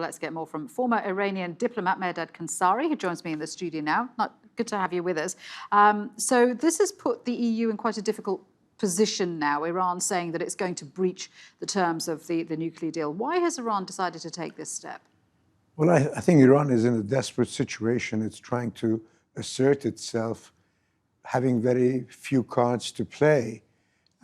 Well, let's get more from former Iranian diplomat Mehrdad Khonsari, who joins me in the studio now. Good to have you with us. So this has put the EU in quite a difficult position now, Iran saying that it's going to breach the terms of the nuclear deal. Why has Iran decided to take this step? Well, I think Iran is in a desperate situation. It's trying to assert itself, having very few cards to play.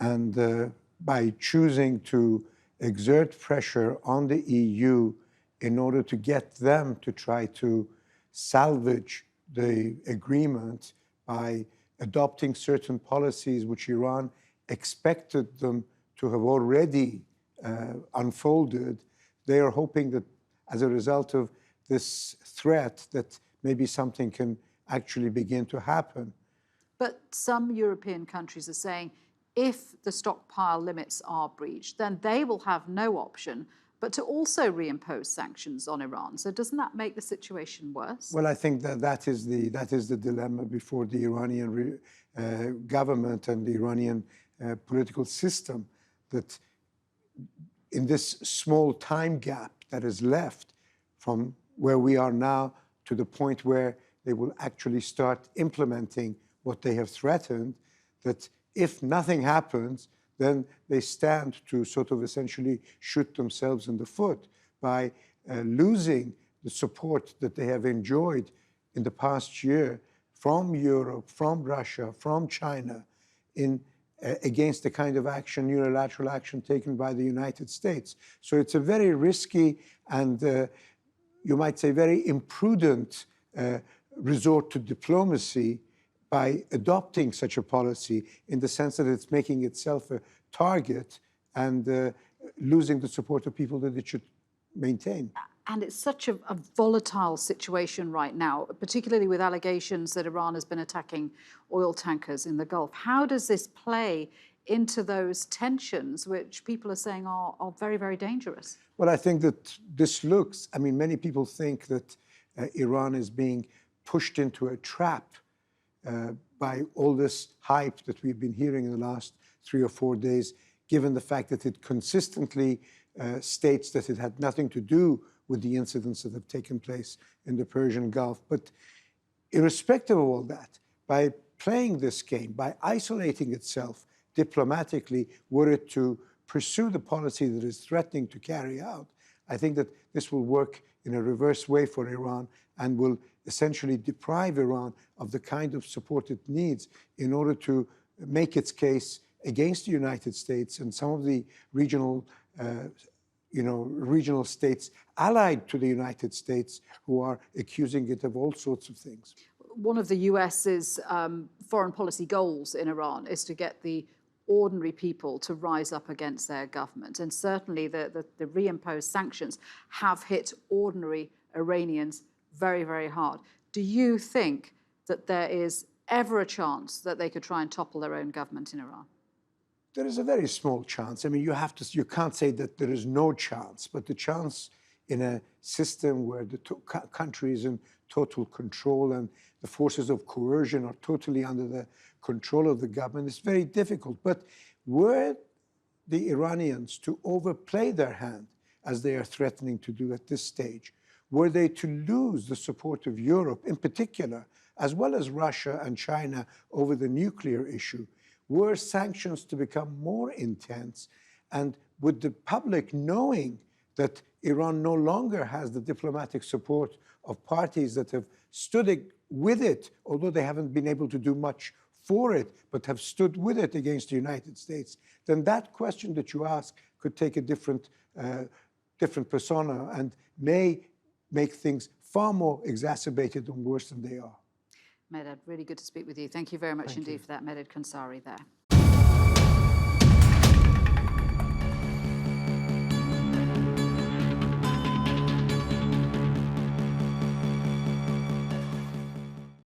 And by choosing to exert pressure on the EU in order to get them to try to salvage the agreement by adopting certain policies which Iran expected them to have already unfolded, they are hoping that as a result of this threat that maybe something can actually begin to happen. But some European countries are saying if the stockpile limits are breached, then they will have no option but to also reimpose sanctions on Iran. So doesn't that make the situation worse? Well, I think that is the dilemma before the Iranian government and the Iranian political system, that in this small time gap that is left from where we are now to the point where they will actually start implementing what they have threatened, that if nothing happens, then they stand to sort of essentially shoot themselves in the foot by losing the support that they have enjoyed in the past year from Europe, from Russia, from China, against the kind of action, unilateral action taken by the United States. So it's a very risky and you might say very imprudent resort to diplomacy by adopting such a policy, in the sense that it's making itself a target and losing the support of people that it should maintain. And it's such a volatile situation right now, particularly with allegations that Iran has been attacking oil tankers in the Gulf. How does this play into those tensions, which people are saying are very, very dangerous? Well, I think that this looks, I mean, many people think that Iran is being pushed into a trap by all this hype that we've been hearing in the last 3 or 4 days, given the fact that it consistently states that it had nothing to do with the incidents that have taken place in the Persian Gulf. But irrespective of all that, by playing this game, by isolating itself diplomatically, were it to pursue the policy that is threatening to carry out, I think that this will work in a reverse way for Iran and will essentially deprive Iran of the kind of support it needs in order to make its case against the United States and some of the regional states allied to the United States who are accusing it of all sorts of things. One of the US's foreign policy goals in Iran is to get the ordinary people to rise up against their government. And certainly the reimposed sanctions have hit ordinary Iranians very, very hard. Do you think that there is ever a chance that they could try and topple their own government in Iran? There is a very small chance. I mean, you can't say that there is no chance, but the chance in a system where the country is in total control and the forces of coercion are totally under the control of the government is very difficult. But were the Iranians to overplay their hand, as they are threatening to do at this stage, were they to lose the support of Europe in particular, as well as Russia and China over the nuclear issue, were sanctions to become more intense, and with the public knowing that Iran no longer has the diplomatic support of parties that have stood with it, although they haven't been able to do much for it, but have stood with it against the United States, then that question that you ask could take a different persona and may make things far more exacerbated and worse than they are. Mehrdad, really good to speak with you. Thank you very much indeed for that. Mehrdad Khonsari there.